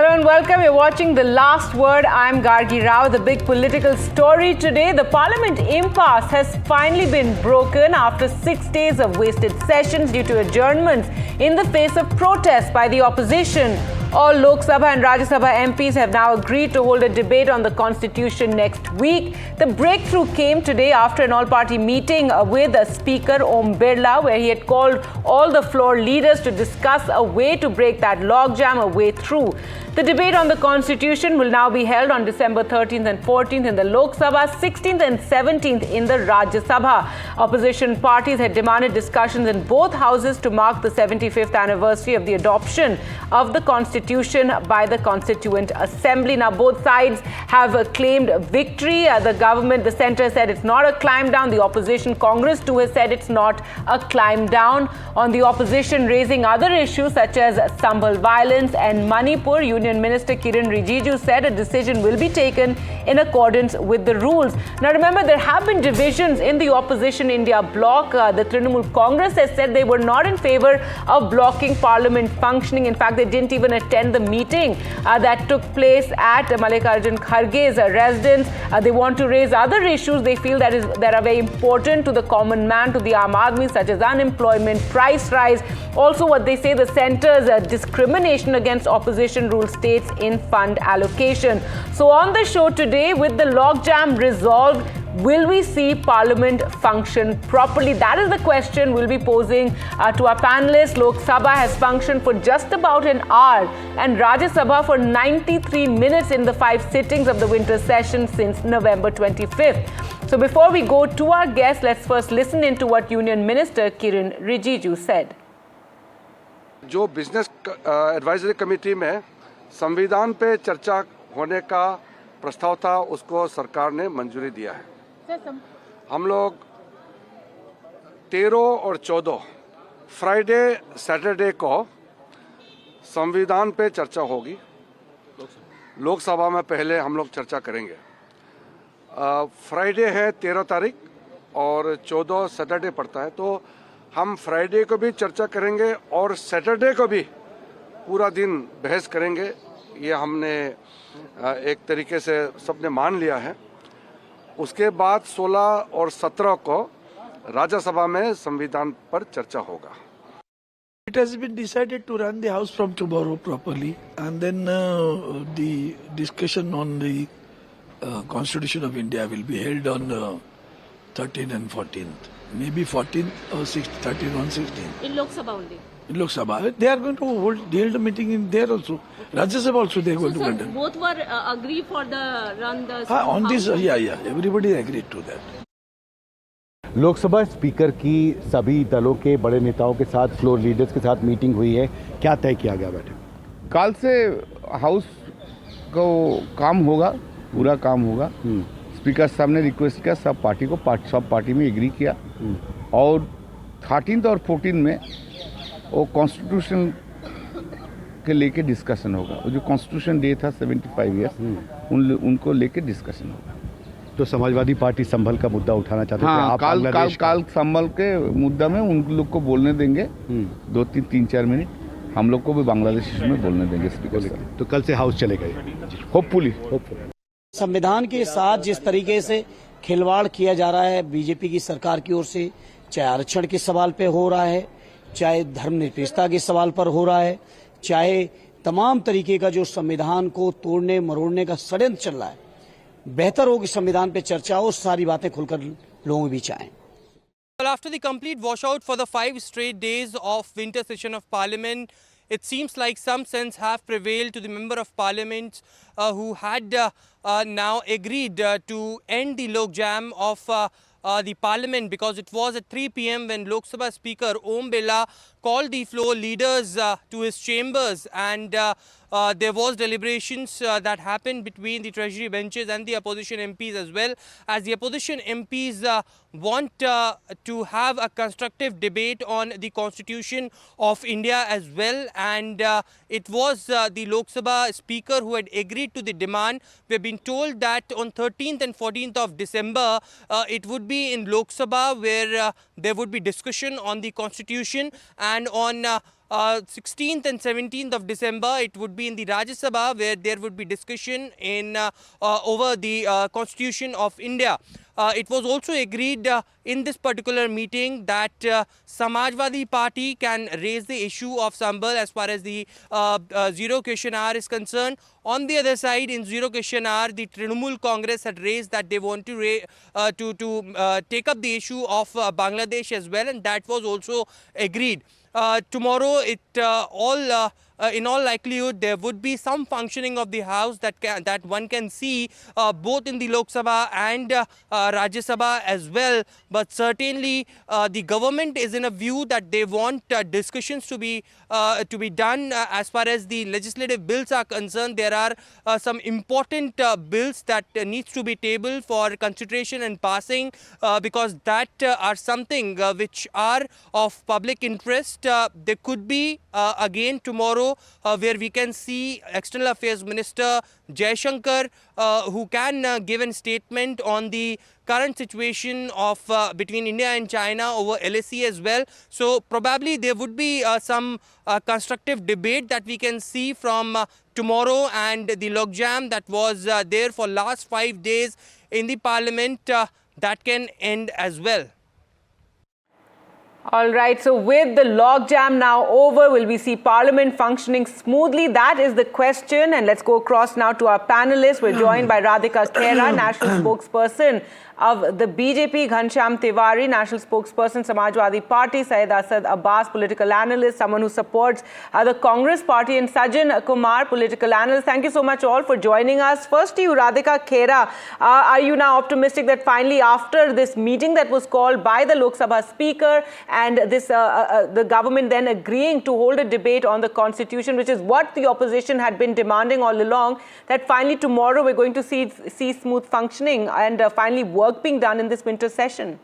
Hello and welcome. You're watching The Last Word. I'm Gargi Rao. The big political story today, the Parliament impasse has finally been broken after 6 days of wasted sessions due to adjournments in the face of protests by the opposition. All Lok Sabha and Rajya Sabha MPs have now agreed to hold a debate on the Constitution next week. The breakthrough came today after an all-party meeting with Speaker Om Birla, where he had called all the floor leaders to discuss a way to break that logjam, a way through. The debate on the Constitution will now be held on December 13th and 14th in the Lok Sabha, 16th and 17th in the Rajya Sabha. Opposition parties had demanded discussions in both houses to mark the 75th anniversary of the adoption of the Constitution by the Constituent Assembly. Now, both sides have claimed victory. The government, the centre, said it's not a climb down. The opposition, Congress too, has said it's not a climb down. On the opposition raising other issues such as Sambhal violence and Manipur, Union Minister Kiren Rijiju said a decision will be taken in accordance with the rules. Now, remember, there have been divisions in the opposition India bloc. The Trinamool Congress has said they were not in favour of blocking Parliament functioning. In fact, they didn't even attend the meeting that took place at Mallikarjun Kharge's residence. They want to raise other issues they feel that are very important to the common man, to the Aam Aadmi, such as unemployment, price rise. Also, what they say, the centre's discrimination against opposition rule states in fund allocation. So on the show today, with the logjam resolved, will we see Parliament function properly? That is the question we'll be posing to our panelists. Lok Sabha has functioned for just about an hour and Rajya Sabha for 93 minutes in the 5 sittings of the winter session since November 25th. So before we go to our guests, let's first listen into what Union Minister Kiren Rijiju said. जो business advisory committee में संविधान पे चर्चा होने का प्रस्ताव था, उसको सरकार ने मंजूरी दिया है। हम लोग 13 और 14 फ्राइडे सैटरडे को संविधान पे चर्चा होगी। लोकसभा में पहले हम लोग चर्चा करेंगे। फ्राइडे है 13 तारीख और 14 सैटरडे पड़ता है, तो हम फ्राइडे को भी चर्चा करेंगे और सैटरडे को भी पूरा दिन बहस करेंगे। ये हमने एक तरीके से सबने मान लिया है। उसके बाद 16 और 17 को राज्यसभा में संविधान पर चर्चा होगा। It has been decided to run the house from tomorrow properly, and then the discussion on the Constitution of India will be held on 13th and 14th. Maybe 14th or 13th on 16th. In Lok Sabha only? In Lok Sabha. They are going to hold a meeting in there also. Rajya Sabha also they are going to conduct. Both were agree for the run the... on this, yeah. Everybody agreed to that. Lok Sabha speaker की सभी दलों के बड़े नेताओं के साथ, floor leaders के साथ मीटिंग हुई है। क्या तय किया गया बैठक? कल से हाउस को काम होगा, पूरा काम होगा। स्पीकर साहब ने रिक्वेस्ट किया, सब पार्टी में एग्री किया और 13th और 14th में वो कॉन्स्टिट्यूशन के लेके डिस्कशन होगा। वो जो कॉन्स्टिट्यूशन डे था 75 ईयर्स, उनको लेके डिस्कशन होगा। तो समाजवादी पार्टी संभल का मुद्दा उठाना चाहते थे आप? काल संभल के मुद्दा में उन लोग को बोलने देंगे 2-3-4 मिनट। हम लोग को भी बांग्लादेश में बोलने देंगे स्पीकर साहब। तो कल से हाउस चलेगा होपफुली। संविधान के साथ जिस तरीके से खिलवाड़ किया जा रहा है बीजेपी की सरकार की ओर से, चाहे आरक्षण के सवाल पे हो रहा है, चाहे धर्मनिरपेक्षता के सवाल पर हो रहा है, चाहे तमाम तरीके का जो संविधान को तोड़ने मरोड़ने का षड्यंत्र चल रहा है, बेहतर हो कि संविधान पे चर्चा हो, सारी बातें खुलकर लोगों के बीच आएं। Well, after the complete washout for the 5 straight days of winter session of Parliament, it seems like some sense have prevailed to the Member of Parliament who had now agreed to end the log jam of the Parliament, because it was at 3 p.m. when Lok Sabha Speaker Om Birla called the floor leaders to his chambers, and there was deliberations that happened between the Treasury benches and the opposition MPs, as well as the opposition MPs want to have a constructive debate on the Constitution of India as well, and it was the Lok Sabha Speaker who had agreed to the demand. We have been told that on 13th and 14th of December it would be in Lok Sabha where there would be discussion on the Constitution, and on 16th and 17th of December, it would be in the Rajya Sabha, where there would be discussion in over the Constitution of India. It was also agreed in this particular meeting that Samajwadi Party can raise the issue of Sambhal as far as the zero question hour is concerned. On the other side, in zero question hour, the Trinamool Congress had raised that they want to take up the issue of Bangladesh as well, and that was also agreed. Tomorrow, in all likelihood, there would be some functioning of the House that one can see both in the Lok Sabha and Rajya Sabha as well. But certainly, the government is in a view that they want discussions to be done as far as the legislative bills are concerned. There are some important bills that needs to be tabled for consideration and passing because that are something which are of public interest. There could be again tomorrow where we can see External Affairs Minister Jaishankar who can give a statement on the current situation of between India and China over LAC as well. So probably there would be some constructive debate that we can see from tomorrow, and the logjam that was there for last 5 days in the Parliament that can end as well. All right, so with the logjam now over, will we see Parliament functioning smoothly? That is the question. And let's go across now to our panelists. We're joined by Radhika Khera, National Spokesperson of the BJP, Ghanshyam Tiwari, National Spokesperson, Samajwadi Party, Syed Asad Abbas, political analyst, someone who supports the Congress Party, and Sajjan Kumar, political analyst. Thank you so much all for joining us. First to you, Radhika Khera, are you now optimistic that finally after this meeting that was called by the Lok Sabha Speaker and this the government then agreeing to hold a debate on the Constitution, which is what the opposition had been demanding all along, that finally tomorrow we're going to see smooth functioning and finally work being done in this winter session?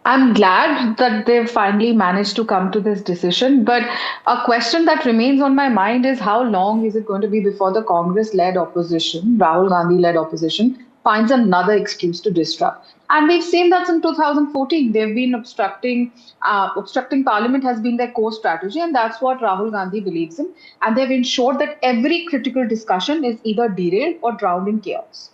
I'm glad that they've finally managed to come to this decision. But a question that remains on my mind is how long is it going to be before the Congress-led opposition, Rahul Gandhi-led opposition, finds another excuse to disrupt? And we've seen that in 2014. They've been obstructing Parliament has been their core strategy, and that's what Rahul Gandhi believes in. And they've ensured that every critical discussion is either derailed or drowned in chaos.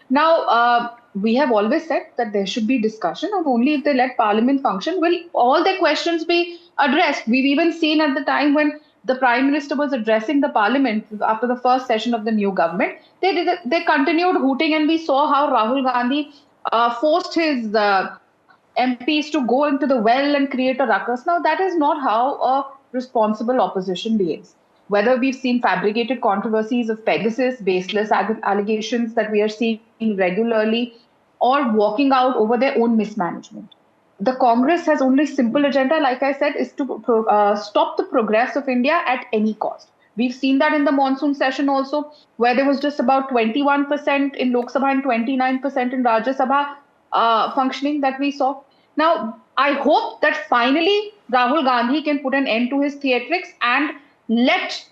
Now, we have always said that there should be discussion, and only if they let Parliament function will all their questions be addressed. We've even seen at the time when the Prime Minister was addressing the Parliament after the first session of the new government, they continued hooting, and we saw how Rahul Gandhi forced his MPs to go into the well and create a ruckus. Now, that is not how a responsible opposition behaves. Whether we've seen fabricated controversies of Pegasus, baseless allegations that we are seeing regularly, or walking out over their own mismanagement. The Congress has only simple agenda, like I said, is to stop the progress of India at any cost. We've seen that in the monsoon session also, where there was just about 21% in Lok Sabha and 29% in Rajya Sabha functioning that we saw. Now, I hope that finally Rahul Gandhi can put an end to his theatrics and let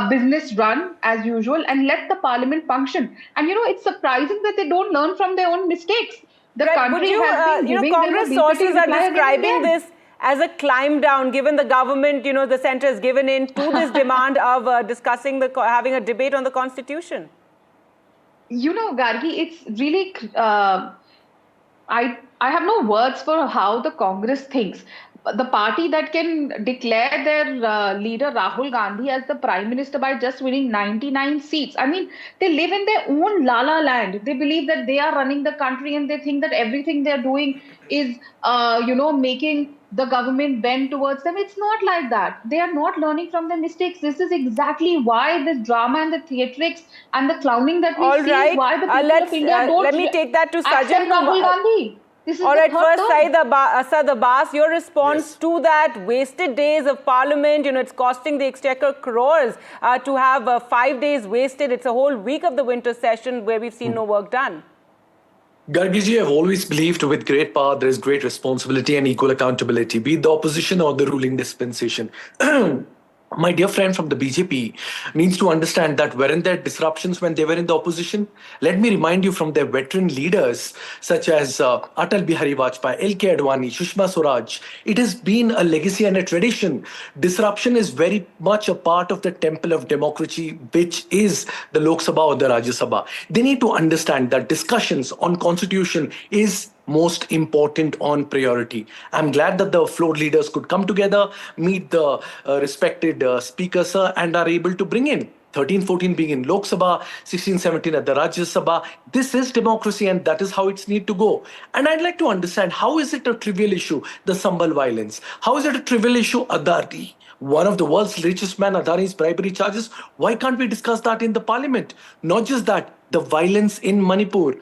business run as usual and let the Parliament function. And it's surprising that they don't learn from their own mistakes. The country has been giving Congress them a sources are describing this this as a climb down, given the government, the centre has given in to this demand of having a debate on the Constitution. Gargi, it's really, I have no words for how the Congress thinks. The party that can declare their leader Rahul Gandhi as the Prime Minister by just winning 99 seats. I mean, they live in their own la-la land. They believe that they are running the country, and they think that everything they're doing is, making the government bend towards them. It's not like that. They are not learning from their mistakes. This is exactly why this drama and the theatrics and the clowning that we see is why the people of India don't let me take that to Sajjan Rahul Gandhi. All right, first, Syed Asad Abbas, your response to that wasted days of Parliament. It's costing the Exchequer crores to have 5 days wasted. It's a whole week of the winter session where we've seen no work done. Gargiji, I've always believed with great power there is great responsibility and equal accountability, be it the opposition or the ruling dispensation. my dear friend from the BJP needs to understand that weren't there disruptions when they were in the opposition? Let me remind you from their veteran leaders such as Atal Bihari Vajpayee, L.K. Advani, Sushma Swaraj. It has been a legacy and a tradition. Disruption is very much a part of the temple of democracy, which is the Lok Sabha or the Rajya Sabha. They need to understand that discussions on constitution is most important on priority. I'm glad that the floor leaders could come together, meet the respected speaker, sir, and are able to bring in 13-14 being in Lok Sabha, 16-17 at the Rajya Sabha. This is democracy and that is how it's need to go. And I'd like to understand, how is it a trivial issue, the Sambhal violence? How is it a trivial issue, Adani? One of the world's richest man, Adani's bribery charges. Why can't we discuss that in the parliament? Not just that, the violence in Manipur.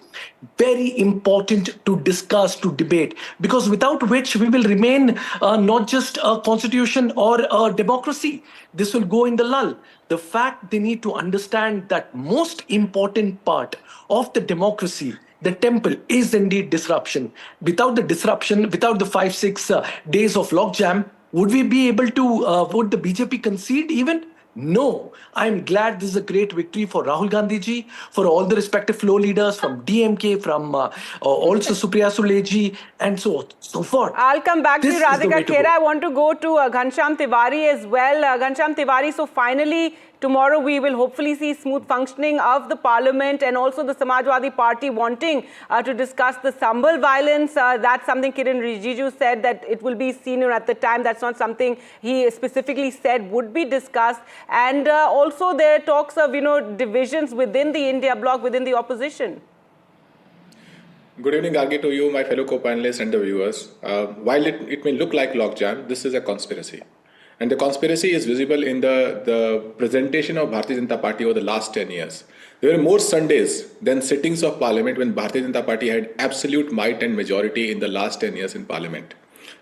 Very important to discuss, to debate, because without which we will remain not just a constitution or a democracy. This will go in the lull. The fact they need to understand that most important part of the democracy, the temple, is indeed disruption. Without the disruption, without the 5-6 days of logjam, would we be able to, would the BJP concede even? No. I'm glad this is a great victory for Rahul Gandhi ji, for all the respective floor leaders from DMK, from also Supriya Sule ji, and so forth. I'll come back This to you, is the way Radhika to Khera. go. I want to go to Ghanshyam Tiwari as well. Ghanshyam Tiwari, so finally, tomorrow we will hopefully see smooth functioning of the parliament and also the Samajwadi Party wanting to discuss the Sambhal violence. That's something Kiren Rijiju said that it will be seen at the time. That's not something he specifically said would be discussed. And also there are talks of, divisions within the India bloc, within the opposition. Good evening, Gargi, to you, my fellow co-panelists and the viewers. While it may look like logjam, this is a conspiracy. And the conspiracy is visible in the presentation of Bharatiya Janata Party over the last 10 years. There were more Sundays than sittings of Parliament when Bharatiya Janata Party had absolute might and majority in the last 10 years in Parliament.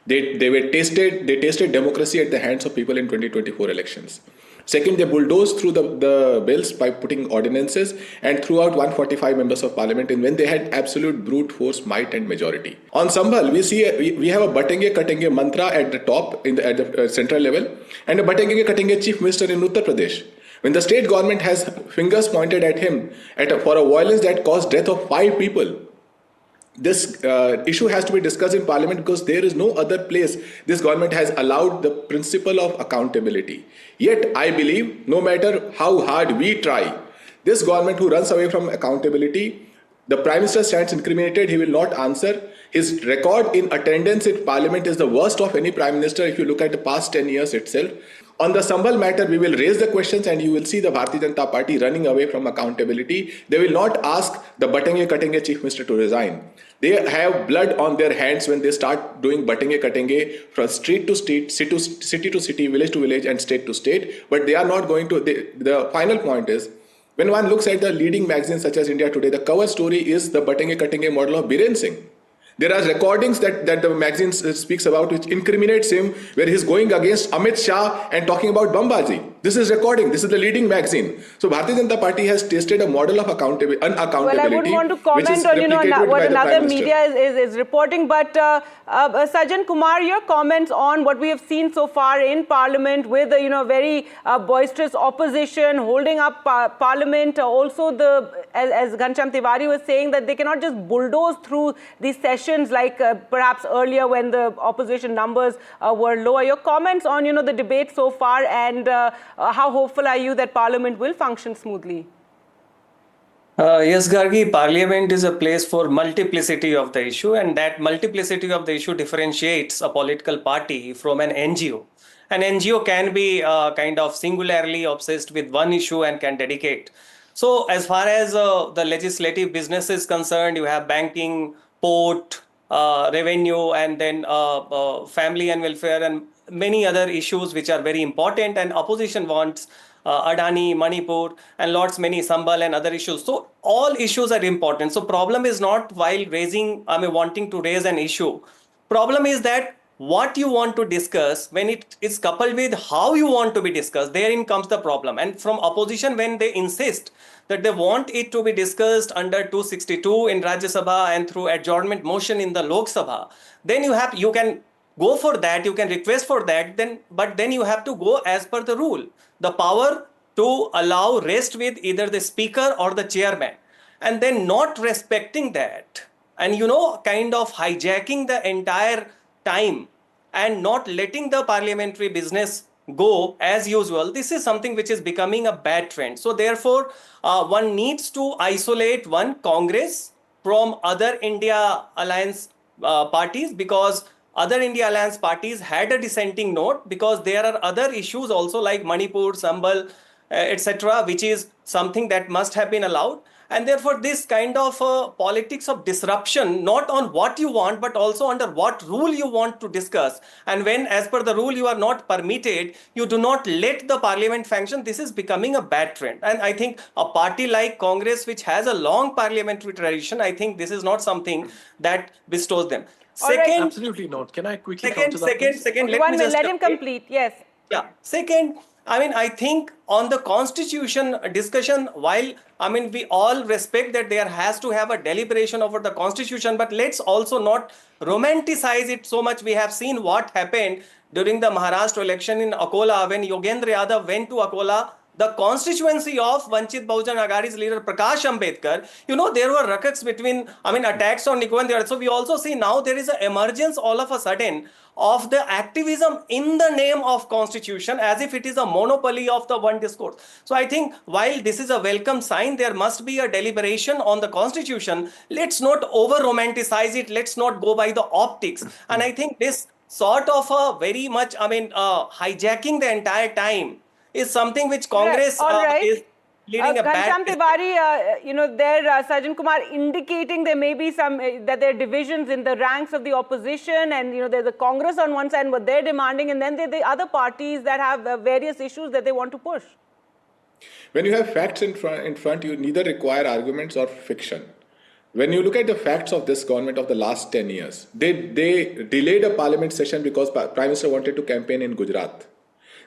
They tasted democracy at the hands of people in 2024 elections. Second, they bulldozed through the bills by putting ordinances and threw out 145 members of parliament in when they had absolute brute force might and majority. On Sambhal, we have a Batenge Katenge mantra at the top at the central level and a Batenge Katenge chief minister in Uttar Pradesh. When the state government has fingers pointed at him for a violence that caused death of 5 people, this issue has to be discussed in parliament because there is no other place this government has allowed the principle of accountability. Yet I believe no matter how hard we try, this government who runs away from accountability, the Prime Minister stands incriminated, he will not answer. His record in attendance in parliament is the worst of any Prime Minister if you look at the past 10 years itself. On the Sambhal matter, we will raise the questions and you will see the Bharatiya Janata Party running away from accountability. They will not ask the Batenge Katenge Chief Minister to resign. They have blood on their hands when they start doing Batenge Katenge from street to street, city to city, village to village and state to state. But they are not going to, the final point is, when one looks at the leading magazines such as India Today, the cover story is the Batenge Katenge model of Biren Singh. There are recordings that the magazine speaks about which incriminates him where he's going against Amit Shah and talking about Bambaji. This is recording. This is the leading magazine. So Bharatiya Janata Party has tasted a model of unaccountability. Well, I wouldn't want to comment on what another media is reporting, but Sajjan Kumar, your comments on what we have seen so far in Parliament with very boisterous opposition holding up Parliament. Also, as Ghanshyam Tiwari was saying, that they cannot just bulldoze through these sessions like perhaps earlier when the opposition numbers were lower. Your comments on the debate so far and how hopeful are you that Parliament will function smoothly? Yes, Gargi, Parliament is a place for multiplicity of the issue, and that multiplicity of the issue differentiates a political party from an NGO. An NGO can be kind of singularly obsessed with one issue and can dedicate. So as far as the legislative business is concerned, you have banking, port, revenue, and then family and welfare and many other issues which are very important, and opposition wants Adani, Manipur, and many Sambhal and other issues. So all issues are important. So problem is not while wanting to raise an issue. Problem is that what you want to discuss, when it is coupled with how you want to be discussed, therein comes the problem. And from opposition, when they insist that they want it to be discussed under 262 in Rajya Sabha and through adjournment motion in the Lok Sabha, then you can go for that, you can request for that, but then you have to go as per the rule. The power to allow rest with either the speaker or the chairman, and then not respecting that, and kind of hijacking the entire time and not letting the parliamentary business go as usual. This is something which is becoming a bad trend. So therefore, one needs to isolate Congress from other India alliance parties, because other India alliance parties had a dissenting note, because there are other issues also like Manipur, Sambhal, etc., which is something that must have been allowed. And therefore, this kind of politics of disruption, not on what you want, but also under what rule you want to discuss. And when, as per the rule, you are not permitted, you do not let the parliament function. This is becoming a bad trend. And I think a party like Congress, which has a long parliamentary tradition, I think this is not something that bestows them. Second, absolutely not. Can I quickly come to that? Second, let him complete. Yes. Yeah. Second, I think on the constitution discussion, while we all respect that there has to have a deliberation over the constitution, but let's also not romanticize it so much. We have seen what happened during the Maharashtra election in Akola when Yogendra Yadav went to Akola, the constituency of Vanchit Bahujan Aghadi's leader Prakash Ambedkar. There were ruckus between, attacks on Nico and the other. So we also see now there is an emergence all of a sudden of the activism in the name of constitution, as if it is a monopoly of the one discourse. So I think while this is a welcome sign, there must be a deliberation on the constitution. Let's not over romanticize it. Let's not go by the optics. And I think this sort of a very much, hijacking the entire time is something which Congress is leading a bad... Ghanshyam Tiwari, Sajjan Kumar indicating there may be some, that there are divisions in the ranks of the opposition, and, there's the Congress on one side, what they're demanding, and then there are the other parties that have various issues that they want to push. When you have facts in front, you neither require arguments or fiction. When you look at the facts of this government of the last 10 years, they delayed a parliament session because Prime Minister wanted to campaign in Gujarat.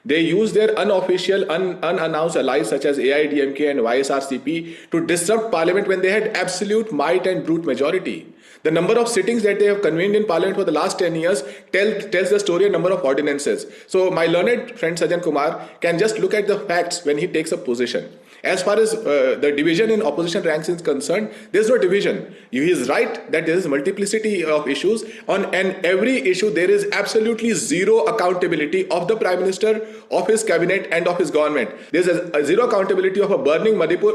They used their unofficial, unannounced allies such as AIDMK and YSRCP to disrupt parliament when they had absolute might and brute majority. The number of sittings that they have convened in parliament for the last 10 years tells the story of number of ordinances. So my learned friend Sajjan Kumar can just look at the facts when he takes a position. As far as the division in opposition ranks is concerned, there is no division. He is right that there is multiplicity of issues. On every issue, there is absolutely zero accountability of the Prime Minister, of his cabinet and of his government. There is a zero accountability of a burning Manipur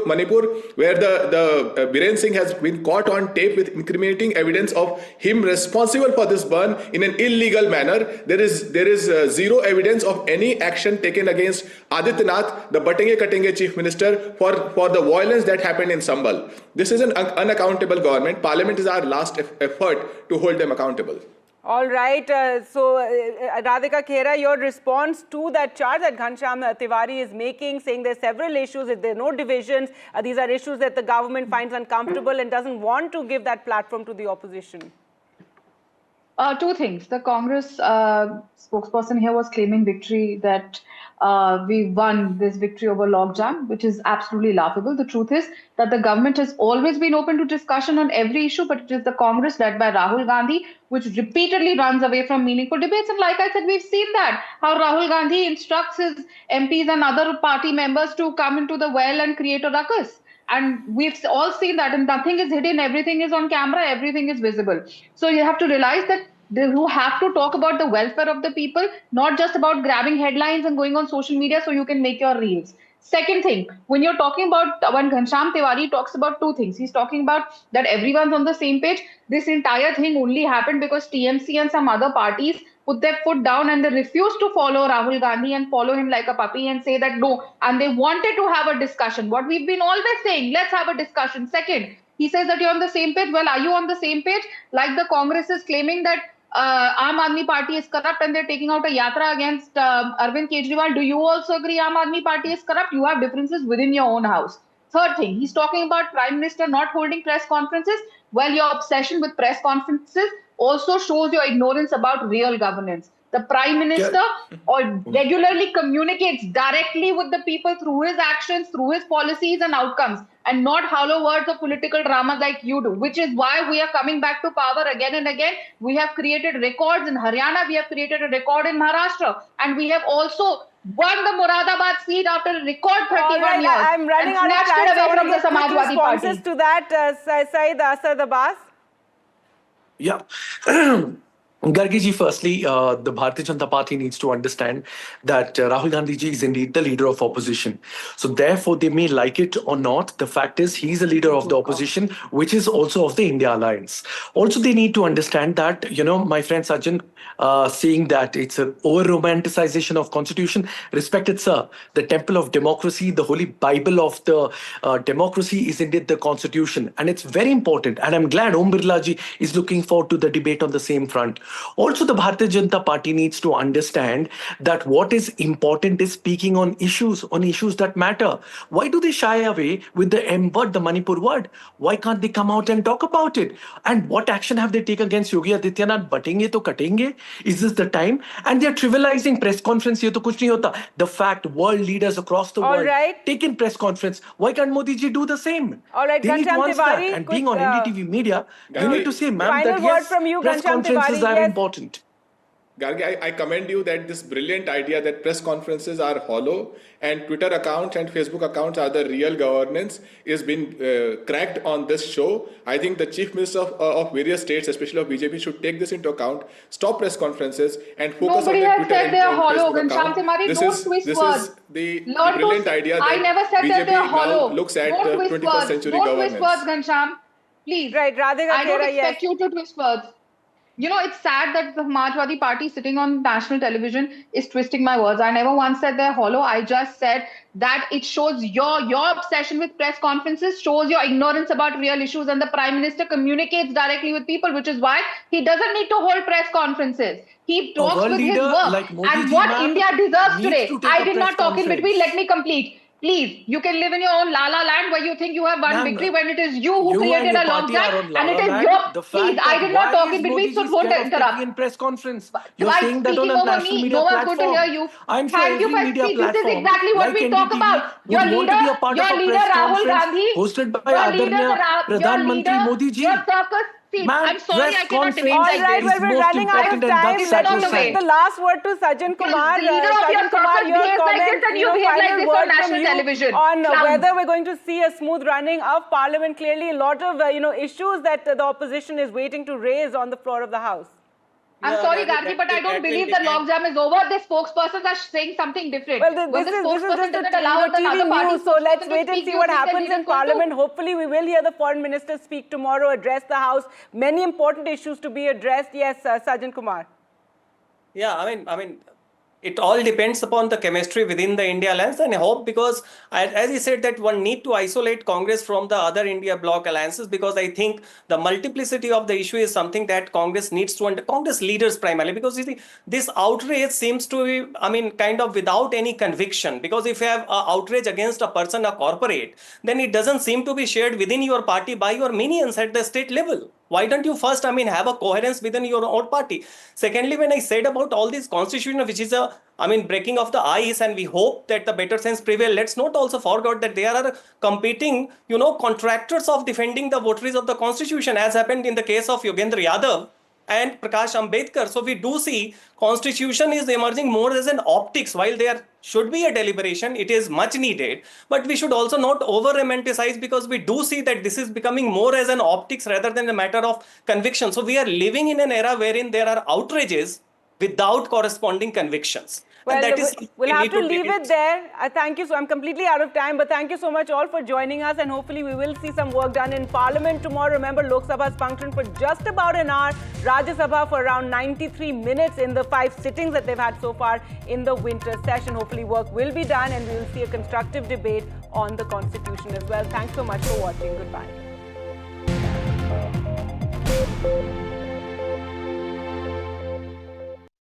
where the Kiren Singh has been caught on tape with incriminating evidence of him responsible for this burn in an illegal manner. There is zero evidence of any action taken against Adityanath, the Batenge Chief Minister, for the violence that happened in Sambhal. This is an unaccountable government. Parliament is our last effort to hold them accountable. All right. Radhika Khera, your response to that charge that Ghanshyam Tiwari is making, saying there are several issues, there are no divisions, these are issues that the government finds uncomfortable and doesn't want to give that platform to the opposition. Two things. The Congress spokesperson here was claiming victory, that we won this victory over logjam, which is absolutely laughable. The truth is that the government has always been open to discussion on every issue, but it is the Congress led by Rahul Gandhi which repeatedly runs away from meaningful debates. And like I said, we've seen that, how Rahul Gandhi instructs his MPs and other party members to come into the well and create a ruckus. And we've all seen that, and nothing is hidden, everything is on camera, everything is visible. So you have to realize that you have to talk about the welfare of the people, not just about grabbing headlines and going on social media so you can make your reels. Second thing, when you're talking about, when Ghanshyam Tiwari talks about two things, he's talking about that everyone's on the same page. This entire thing only happened because TMC and some other parties put their foot down and they refused to follow Rahul Gandhi and follow him like a puppy and say that no, and they wanted to have a discussion. What we've been always saying, let's have a discussion. Second, he says that you're on the same page. Well, are you on the same page? Like the Congress is claiming that Aam Aadmi Party is corrupt and they're taking out a yatra against Arvind Kejriwal. Do you also agree Aam Aadmi Party is corrupt? You have differences within your own house. Third thing, he's talking about Prime Minister not holding press conferences. Well, your obsession with press conferences also shows your ignorance about real governance. The Prime Minister regularly communicates directly with the people through his actions, through his policies and outcomes, and not hollow words of political drama like you do, which is why we are coming back to power again and again. We have created records in Haryana, we have created a record in Maharashtra, and we have also won the Moradabad seat after a record 31 years. I'm running out of time. Away from the Samajwadi responses Party. to that, Saeed Asad Abbas. Yeah. Gargi ji, firstly, the Bharatiya Janata Party needs to understand that Rahul Gandhi ji is indeed the leader of opposition. So therefore, they may like it or not. The fact is, he's a leader of the opposition, which is also of the India Alliance. Also, they need to understand that, my friend Sajjan saying that it's an over-romanticization of constitution. Respected sir, the temple of democracy, the holy Bible of the democracy is indeed the constitution. And it's very important. And I'm glad Om Birla ji is looking forward to the debate on the same front. Also, the Bharatiya Janata Party needs to understand that what is important is speaking on issues that matter. Why do they shy away with the M word, the Manipur word? Why can't they come out and talk about it? And what action have they taken against Yogi Adityanath? Batenge to katenge? Is this the time? And they're trivializing press conference. Ye to kuch nahi hota. The fact world leaders across the world take in press conference. Why can't Modi ji do the same? All right, they need to understand. And being on NDTV media, you need to say, ma'am, that yes, press conferences are important. Gargi, I commend you that this brilliant idea that press conferences are hollow and Twitter accounts and Facebook accounts are the real governance is been cracked on this show. I think the chief minister of various states, especially of BJP, should take this into account, stop press conferences and focus on the Twitter and Facebook account. This is the brilliant idea that I never said BJP that they are hollow. now looks at the 21st century governance. Don't twist words, Ghanshyam. Please. Right, Radhika I don't Khera, expect you to twist words. It's sad that the Samajwadi Party sitting on national television is twisting my words. I never once said they're hollow. I just said that it shows your obsession with press conferences, shows your ignorance about real issues, and the Prime Minister communicates directly with people, which is why he doesn't need to hold press conferences. He talks with his work. Like and what India deserves today. I did not talk in between. Let me complete. Please, you can live in your own la-la land where you think you have won victory when it is you who created a lockdown and it is your... Please, I did not talk in between, so don't interrupt. In press conference, you're saying that on a national media no platform. One's going to hear you. I'm sure Thank you, every media platform, this is exactly what we talk about. Your leader Rahul Gandhi, hosted by Adharnya Pradhan Mantri Modi ji. Your circus. I'm sorry, I cannot debate. All right, well, we're running out of time. Let's give the last word to Sajjan Kumar. Sajjan Kumar, your comments, final word from you on whether we're going to see a smooth running of Parliament. Clearly, a lot of issues that the opposition is waiting to raise on the floor of the House. I'm sorry, Gargi, but I don't believe the logjam is over. The spokespersons are saying something different. Well, this is just a TV news, so let's wait and see what happens in Parliament. Hopefully, we will hear the Foreign Minister speak tomorrow, address the House. Many important issues to be addressed. Yes, Sajjan Kumar. Yeah, I mean, it all depends upon the chemistry within the India Alliance, and I hope, because as he said, that one need to isolate Congress from the other India bloc alliances, because I think the multiplicity of the issue is something that Congress needs to understand, Congress leaders primarily, because you see, this outrage seems to be, kind of without any conviction, because if you have an outrage against a person, a corporate, then it doesn't seem to be shared within your party by your minions at the state level. Why don't you first, have a coherence within your own party? Secondly, when I said about all this constitution, which is a, breaking of the ice, and we hope that the better sense prevail, let's not also forget that there are competing, contractors of defending the votaries of the constitution, as happened in the case of Yogendra Yadav and Prakash Ambedkar. So we do see constitution is emerging more as an optics. While there should be a deliberation, it is much needed, but we should also not over romanticize, because we do see that this is becoming more as an optics rather than a matter of conviction. So we are living in an era wherein there are outrages without corresponding convictions. Well, we'll have to leave it there. Thank you. So I'm completely out of time, but thank you so much all for joining us, and hopefully we will see some work done in Parliament tomorrow. Remember, Lok Sabha is functioned for just about an hour, Rajya Sabha for around 93 minutes in the 5 sittings that they've had so far in the winter session. Hopefully work will be done and we will see a constructive debate on the Constitution as well. Thanks so much for watching. Goodbye.